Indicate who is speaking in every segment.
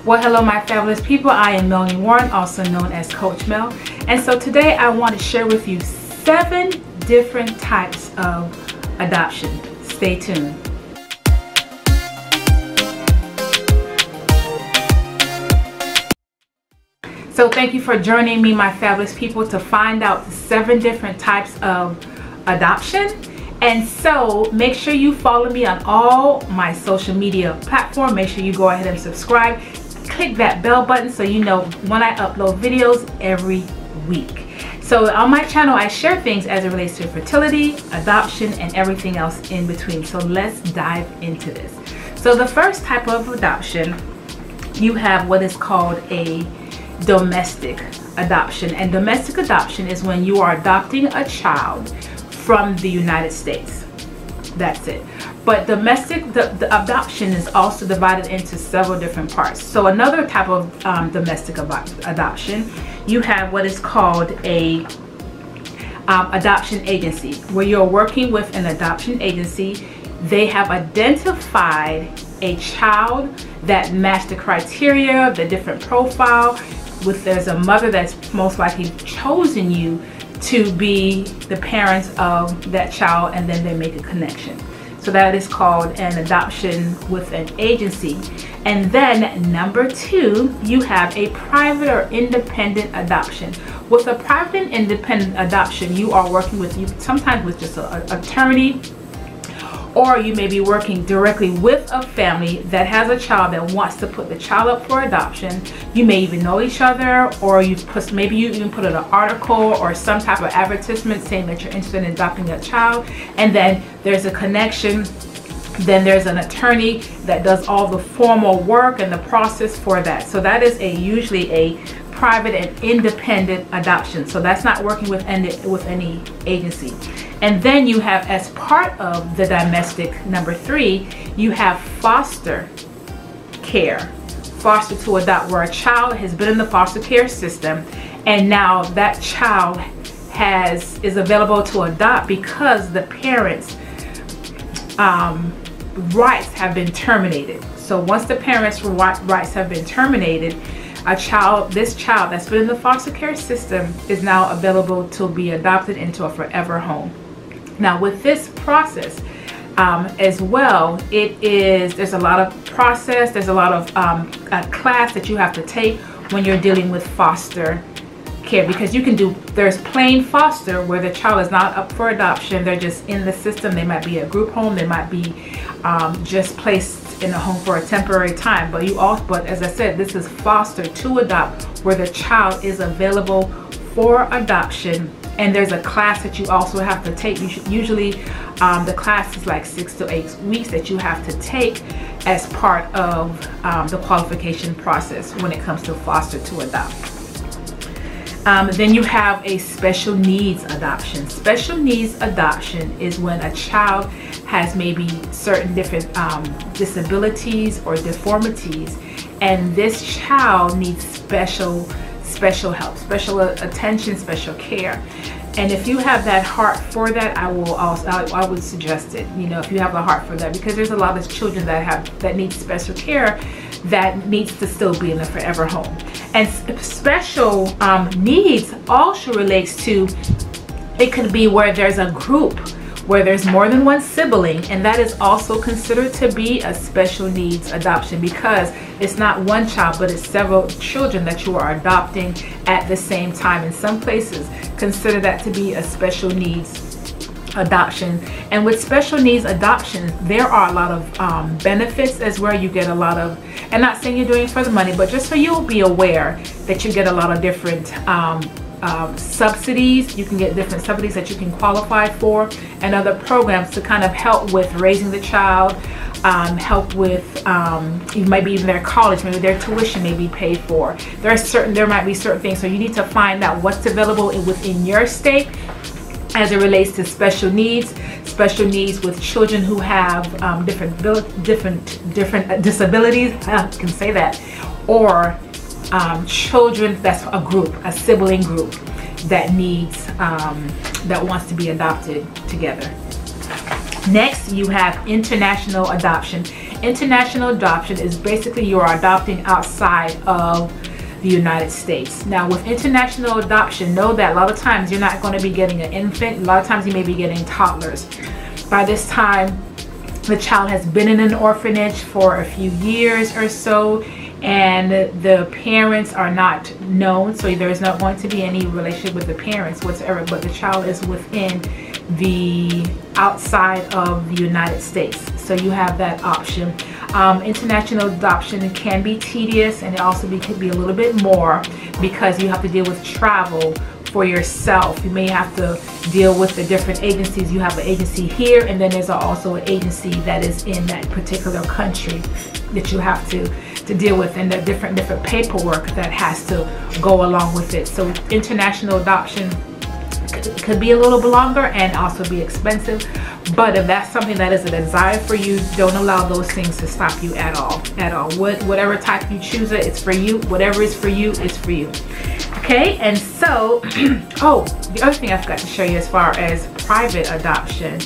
Speaker 1: Well, hello my fabulous people. I am Melanie Warren, also known as Coach Mel. And so today I want to share with you 7 different types of adoption. Stay tuned. So thank you for joining me, my fabulous people, to find out 7 different types of adoption. And so make sure you follow me on all my social media platforms. Make sure you go ahead and subscribe. Click that bell button so you know when I upload videos every week. So on my channel, I share things as it relates to fertility, adoption, and everything else in between. So let's dive into this. So the first type of adoption, you have what is called a domestic adoption. And domestic adoption is when you are adopting a child from the United States. That's it. But domestic the adoption is also divided into several different parts. So another type of domestic adoption, you have what is called a adoption agency, where you're working with an adoption agency. They have identified a child that matched the criteria, the different profile. There's a mother that's most likely chosen you to be the parents of that child, and then they make a connection. So that is called an adoption with an agency. And then number 2, you have a private or independent adoption. With a private and independent adoption, you are working with sometimes with just an attorney, or you may be working directly with a family that has a child that wants to put the child up for adoption. You may even know each other, or maybe you even put in an article or some type of advertisement saying that you're interested in adopting a child, and then there's a connection. Then there's an attorney that does all the formal work and the process for that. So that is usually a private and independent adoption. So that's not working with any agency. And then you have, as part of the domestic, number 3, you have foster care, foster to adopt, where a child has been in the foster care system and now that child is available to adopt because the parents' rights have been terminated. So once the parents' rights have been terminated, this child that's been in the foster care system is now available to be adopted into a forever home. Now with this process as well, there's a lot of process, there's a lot of a class that you have to take when you're dealing with foster care, because there's plain foster where the child is not up for adoption, they're just in the system. They might be a group home, they might be just placed in a home for a temporary time, but as I said, this is foster to adopt, where the child is available for adoption. And there's a class that you also have to take. Usually the class is like 6 to 8 weeks that you have to take as part of the qualification process when it comes to foster to adopt. Then you have a special needs adoption. Special needs adoption is when a child has maybe certain different disabilities or deformities, and this child needs special help, special attention, special care. And if you have that heart for that, I would suggest it. You know, if you have a heart for that, because there's a lot of children that need special care that needs to still be in a forever home. And special needs also relates to, it could be where there's a group where there's more than one sibling, and that is also considered to be a special needs adoption, because it's not one child but it's several children that you are adopting at the same time. In some places consider that to be a special needs adoption. And with special needs adoption, there are a lot of benefits as well. You get a lot of, and not saying you're doing it for the money, but just so you'll be aware that you get a lot of different subsidies. You can get different subsidies that you can qualify for, and other programs to kind of help with raising the child, help with maybe even their college, maybe their tuition may be paid for. There might be certain things, so you need to find out what's available within your state as it relates to special needs with children who have different disabilities. I can say that, or children that's a group, a sibling group that wants to be adopted together. Next, you have international adoption. International adoption is basically you're adopting outside of the United States. Now with international adoption, know that a lot of times you're not going to be getting an infant. A lot of times you may be getting toddlers. By this time, the child has been in an orphanage for a few years or so, and the parents are not known, so there's not going to be any relationship with the parents whatsoever, but the child is within the outside of the United States. So you have that option. International adoption can be tedious, and it also could be a little bit more because you have to deal with travel for yourself. You may have to deal with the different agencies. You have an agency here, and then there's also an agency that is in that particular country that you have to deal with, and the different paperwork that has to go along with it. So international adoption could be a little bit longer and also be expensive, but if that's something that is a desire for you, don't allow those things to stop you at all. Whatever type you choose, it's for you. Whatever is for you, it's for you. Okay, and so oh, the other thing I forgot to show you as far as private adoption,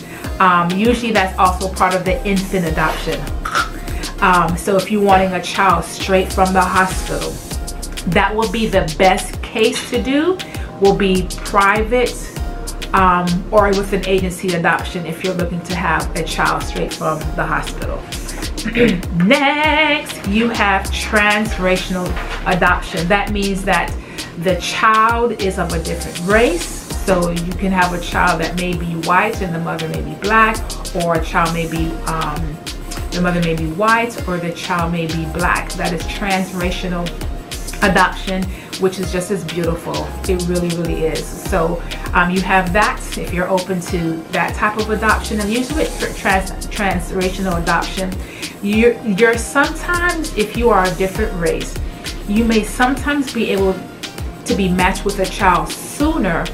Speaker 1: usually that's also part of the infant adoption. So if you're wanting a child straight from the hospital, that will be the best case to do, will be private or with an agency adoption if you're looking to have a child straight from the hospital. Next, you have transracial adoption. That means that the child is of a different race. So you can have a child that may be white and the mother may be black, or a child may be the mother may be white or the child may be black. That is transracial adoption, which is just as beautiful. It really, really is. So you have that if you're open to that type of adoption. And usually for transracial adoption, you're sometimes, if you are a different race, you may sometimes be able to be matched with a child sooner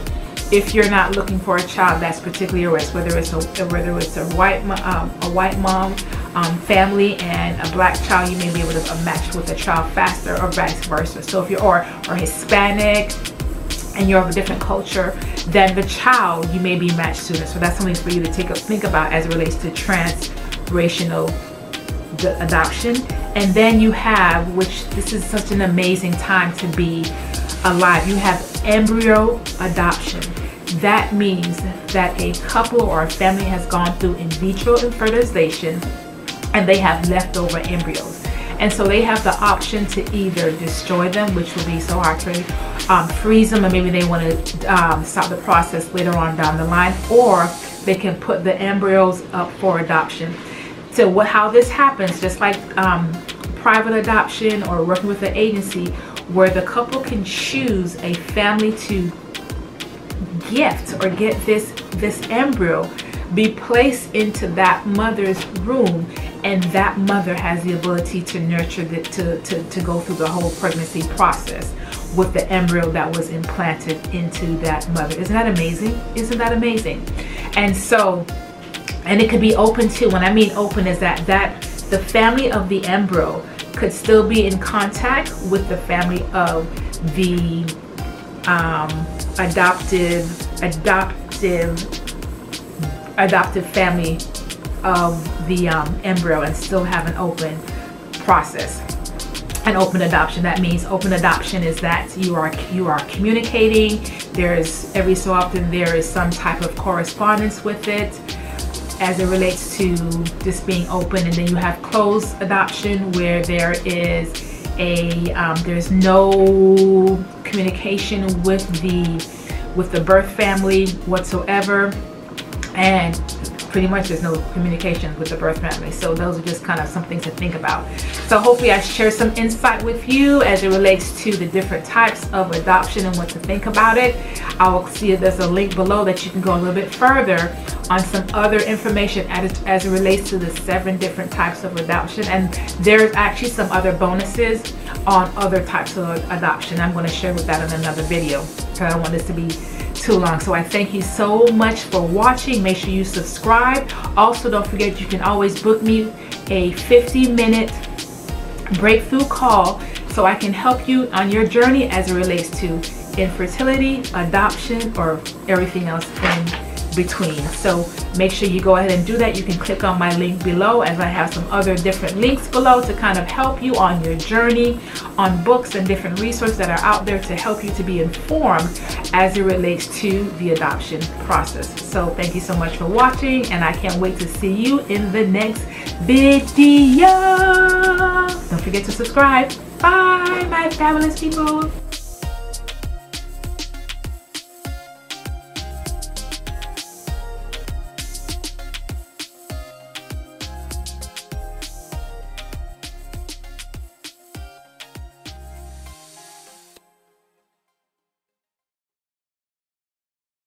Speaker 1: if you're not looking for a child that's particularly a race, whether it's a white mom family and a black child, you may be able to match with a child faster, or vice versa. So if you're or Hispanic and you're of a different culture, then the child, you may be matched sooner. So that's something for you to think about as it relates to transracial adoption. And then you have, which this is such an amazing time to be alive, you have embryo adoption. That means that a couple or a family has gone through in vitro fertilization and they have leftover embryos, and so they have the option to either destroy them, which will be so hard to freeze them, and maybe they want to stop the process later on down the line, or they can put the embryos up for adoption. So how this happens, just like private adoption or working with an agency, where the couple can choose a family to gift or get this embryo be placed into that mother's room, and that mother has the ability to nurture to go through the whole pregnancy process with the embryo that was implanted into that mother. Isn't that amazing? Isn't that amazing? And so, and it could be open to, when I mean open, is that the family of the embryo could still be in contact with the family of the adoptive family of the embryo, and still have an open process. An open adoption, that means open adoption is that you are communicating. There's every so often there is some type of correspondence with it as it relates to just being open. And then you have closed adoption, where there is there's no communication with the birth family whatsoever, and pretty much there's no communication with the birth family. So those are just kind of some things to think about. So hopefully I share some insight with you as it relates to the different types of adoption and what to think about it. I will see if there's a link below that you can go a little bit further on some other information as it relates to the 7 different types of adoption. And there's actually some other bonuses on other types of adoption. I'm going to share with that in another video, because I don't want this to be too long. So I thank you so much for watching. Make sure you subscribe. Also, don't forget, you can always book me a 50-minute breakthrough call so I can help you on your journey as it relates to infertility, adoption, or everything else in between. So make sure you go ahead and do that. You can click on my link below, as I have some other different links below to kind of help you on your journey, on books and different resources that are out there to help you to be informed as it relates to the adoption process. So thank you so much for watching, and I can't wait to see you in the next video. Don't forget to subscribe. Bye, my fabulous people.